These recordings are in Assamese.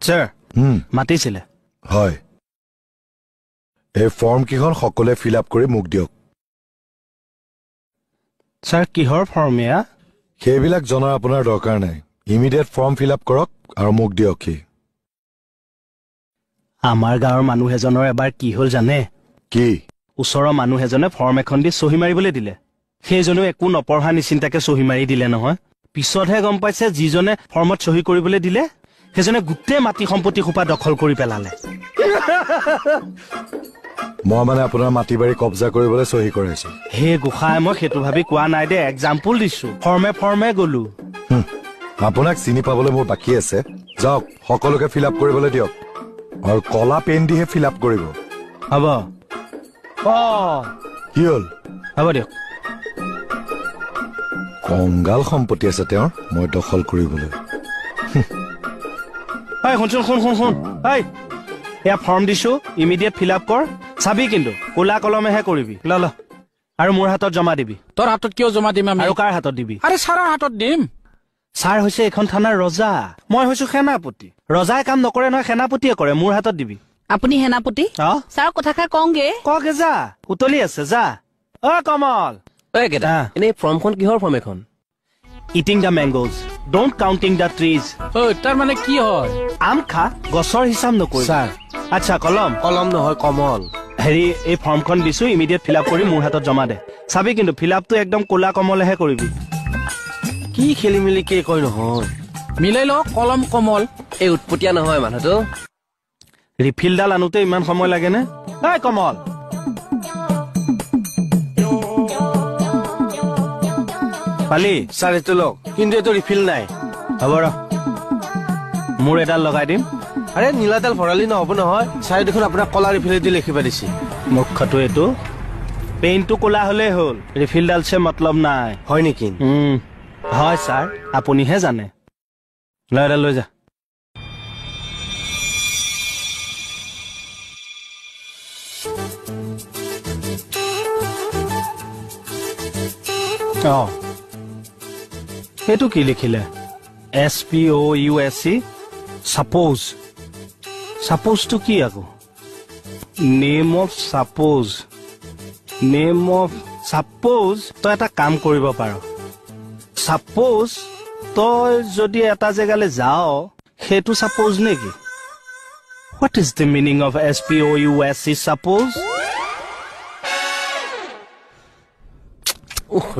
স্যাৰ মাতিছিলে হয় এই ফৰ্ম কিখন সকলে ফিল আপ কৰি মোক দিয়ক স্যাৰ কিহৰ ফৰ্ম এয়া সেইবিলাক জনাৰ আপোনাৰ দৰকাৰ নাই ইমিডিয়েট ফৰ্ম ফিল আপ কৰক আৰু মোক দিয়ক কি আমাৰ গাঁৱৰ মানুহ এজনৰ এবাৰ কি হ'ল জানে কি ওচৰৰ মানুহ এজনে ফৰ্ম এখন দি সহি মাৰিবলৈ দিলে সেইজনেও একো নপঢ়া নিচিন্তাকে সহি মাৰি দিলে নহয় পিছতহে গম পাইছে যিজনে ফৰ্মত সহি কৰিবলৈ দিলে সেইজনে গোটেই মাটি সম্পত্তি খোপা দখল কৰি পেলালে মই মানে আপোনাৰ মাটি বাৰী কব্জা কৰিবলৈ সহি কৰাইছো হে গোসাই মই সেইটো ভাবি কোৱা নাই দে এক্সাম্পল দিছো ফৰ্মে গলো আপোনাক চিনি পাবলৈ মোৰ বাকী আছে যাওক সকলোকে ফিল আপ কৰিবলৈ দিয়ক আৰু কলা পেন দিহে ফিল আপ কৰিব হ'ব কি হ'ল হ'ব দিয়ক কংগাল সম্পত্তি আছে তেওঁৰ মই দখল কৰিবলৈ শুন এয়া ফৰ্ম দিছো ইমিডিয়েট ফিল আপ কৰ চাবি কিন্তু কোলা কলমেহে কৰিবি ল আৰু মোৰ হাতত জমা দিবি তোৰ হাতত কিয় জমা দিম আমি আৰু কাৰ হাতত দিবি আৰে ছাৰৰ হাতত দিম ছাৰ হৈছে এখন থানাৰ ৰজা মই হৈছো সেনাপতি ৰজাই কাম নকৰে নহয় সেনাপতিয়ে কৰে মোৰ হাতত দিবি আপুনি সেনাপতি ছাৰ কথাষাৰ কওঁগে কগে যা উতলি আছে যা কমল এনে ফৰ্মখন কিহৰ ফৰ্ম এখন eating the মেংগোজ don't counting the trees তাৰ মানে কি হয় আম খা গছৰ হিচাপ নকৰি ছাৰ আচ্ছা কলম নহয় কমল হেৰি এই ফৰ্মখন দিছো ইমিডিয়েট ফিল আপ কৰি মোৰ হাতত জমা দে চাবি কিন্তু ফিল আপটো একদম কোলা কমলেহে কৰিবি কি খেলি মেলি কে কয় নহয় মিলাই ল কলম কমল এই উৎপতীয়া নহয় মানুহটো ৰিফিলডাল আনোতে ইমান সময় লাগে নে কমল পালি ছাৰ এইটো লওক কিন্তু এইটো ৰিফিল নাই হ'ব ৰ মোৰ এডাল লগাই দিম আৰে নীলাডাল ভৰালি নহ'ব নহয় ছাৰ দেখোন আপোনাক কলা ৰিফিলেদি লিখিব দিছে মুখ্যটো এইটো পেইনটো কোলা হলেই হ'ল ৰিফিলডাল চে মতলব নাই হয় নেকি হয় ছাৰ আপুনিহে জানে এডাল লৈ যা এইটো কি লিখিলে SPOUSE সাপোজটো কি আকৌ নেম অফ সাপোজ তই এটা কাম কৰিব পাৰ সাপোজ তই যদি এটা জেগালৈ যাও সেইটো সাপোজ নেকি what is the meaning of SPOUSE suppose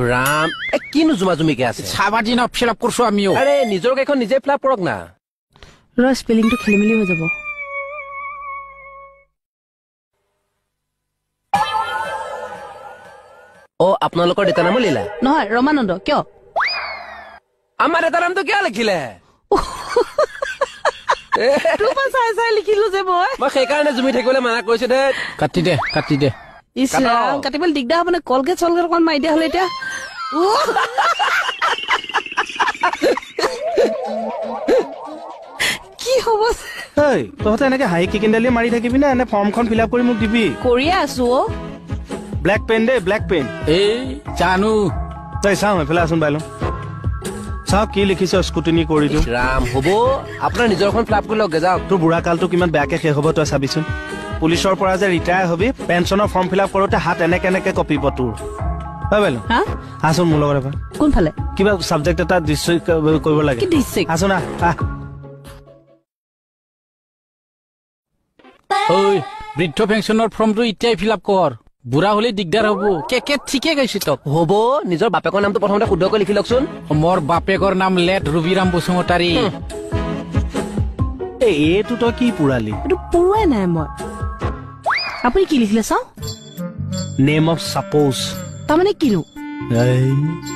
Ram কিনো জুমাজুমিকে আছে চাবাজি না ফিল আপ কৰছো আমিও আৰে নিজৰ কেইখন নিজে ফিল আপ কৰক না স্পেলিংটো খেলি মেলি হৈ যাব আপোনালোকৰ দেউতাৰ নামো লিলা নহয় ৰমানন্দ কিয় আমাৰ দেউতাৰ নামটো কিয় লিখিলে চাই লিখিলো যে মই সেইকাৰণে জুমি থাকিবলৈ মানা কৰিছো দে কাটি দে কাটিবলৈ দিগদাৰ হ'ব নে কলগেট চলগেট অকণ মাৰি দিয়া হলে এতিয়া কি হ'ব তহঁতে এনেকে হাঁহি কিকিন্দালি মাৰি থাকিবি না এনে ফৰ্মখন ফিল আপ কৰি মোক দিবি কৰিয়ে আছো ব্লেক পেন দে ব্লেক পেন এই জানো তই চাওঁ এফালে আছোন বাইলো চাওঁ কি লিখিছ স্কুটিনি কৰি দিওঁ ৰাম হ'ব আপোনাৰ নিজৰখন ফিল আপ কৰি লওক যাওক তোৰ বুঢ়া কালটো কিমান বেয়াকে শেষ হ'ব তই চাবিচোন পুলিচৰ পৰা যে ৰিটায়াৰ হবি পেঞ্চনৰ ফৰ্ম ফিল আপ কৰোতে হাত এনেকে কঁপিব তোৰ হয় বাইলো আছোন মোৰ লগত এবাৰ কোনফালে কিবা চাবজেক্ট এটা ডিষ্ট্ৰিক্ট কৰিব লাগে আছোন বৃদ্ধ পেঞ্চনৰ ফৰ্মটো এতিয়াই ফিল আপ কৰ বুঢ়া হলে দিগদাৰ হ'ব কেকে ঠিকে গাইছে তক হ'ব নিজৰ বাপেকৰ নামটো প্ৰথমতে শুদ্ধকৈ লিখি লওকচোন মোৰ বাপেকৰ নাম লেট ৰবিৰাম বসুমতাৰী এইটো তই কি পুৰালি এইটো পুৰুৱাই নাই মই আপুনি কি লিখিলে চাওঁ নেম অফ সাপোজ তাৰমানে কিনো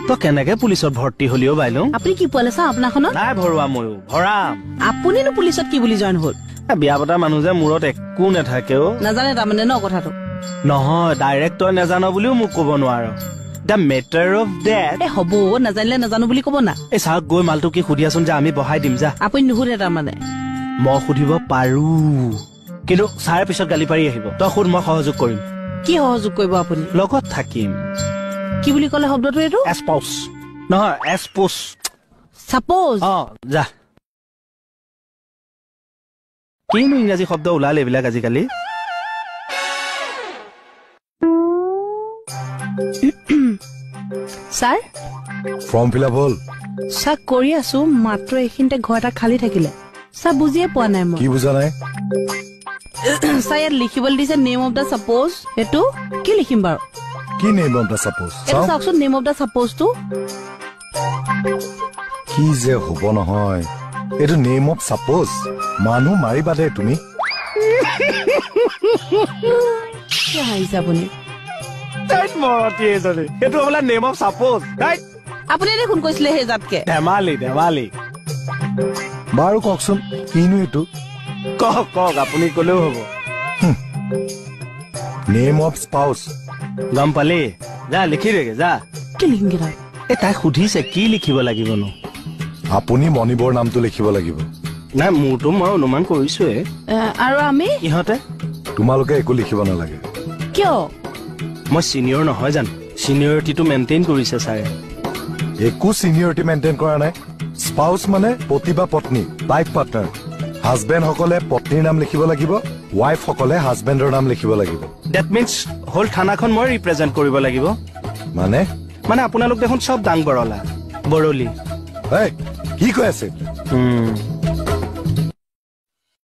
তই কেনেকে পুলিচত ভৰ্তি হলিও বাইলো আপুনি কি পোৱালে চাওঁ আপোনাৰখনত নাই ভৰোৱা ময়ো ভৰাম আপুনিনো পুলিচত কি বুলি জইন হ'ল বিয়া পতা মানুহ যে মূৰত একো নাথাকেও নাজানে তাৰমানে ন কথাটো নহয় ডাইৰেক্ট তই নাজানো বুলিও মোক ক'ব নোৱাৰ দ্য মেটাৰ অফ ডেথ হ'ব নাজানিলে নাজানো বুলি ক'ব না এই চাওক গৈ মালটো কি সুধিয়াচোন যে আমি বহাই দিম যা আপুনি নুসুধে তাৰমানে মই সুধিব পাৰো কিন্তু ছাৰে পিছত গালি পাৰি আহিব তই সুধ মই সহযোগ কৰিম কি সহযোগ কৰিব আপুনি লগত থাকিম কি বুলি ক'লে শব্দটো এইটো এছপ'জ নহয় এছপ'জ সাপোজ যা কিনো ইংৰাজী শব্দ ওলালে এইবিলাক আজিকালি? ছাৰ ফৰ্ম ফিল আপ হ'ল? ছাৰ কৰি আছো, মাত্ৰ এইখিনিতে ঘৰ এটা খালী থাকিলে। ছাৰ বুজিয়ে পোৱা নাই মই। কি বুজা নাই? ছাৰ ইয়াত লিখিবলৈ দিছে নেম অফ দ্য ছাপ'জ। এইটো কি লিখিম বাৰু? কি নেম অফ দ্য ছাপ'জ? এইটো চাওকচোন, নেম অফ দ্য ছাপ'জটো। কি যে হ'ব নহয়, এইটো নেম অফ ছাপ'জ। মানুহ মাৰিবা দে তুমি। কি হাঁহিছে আপুনি? সেইটো বোলে নেম অফ ছাপ'জ। আপুনি দেখোন কৈছিলে সেই জাতকে। ধেমালি ধেমালি। বাৰু কওকচোন কিনো এইটো? কওক কওক, আপুনি কলেও হ'ব। Name of spouse. গম পালি? যা লিখি দেগে যা। কি লিখিম কিতাপ? তাই সুধিছে কি লিখিব লাগিবনো। আপুনি মণিবৰ নামটো লিখিব লাগিব। নাই, মোৰতো মই অনুমান কৰিছোৱে। আৰু আমি ইহঁতে তোমালোকে একো লিখিব নালাগে। কিয়? মই চিনিয়ৰ নহয় জানো, চিনিয়ৰিটিটো মেইনটেইন কৰিছে ছাৰে। একো চিনিয়ৰিটি মেইনটেইন কৰা নাই। স্পাউচ মানে পতি বা পত্নী, লাইফ পাৰ্টনাৰ। হাজবেণ্ড সকলে পত্নীৰ নাম লিখিব লাগিব, ৱাইফ সকলে হাজবেণ্ডৰ নাম লিখিব লাগিব। ডেট মিনছ হোল থানাখন মই ৰিপ্ৰেজেণ্ট কৰিব লাগিব। মানে আপোনালোক দেখোন চব দাং বৰলা বৰলি। কি কৈ আছে?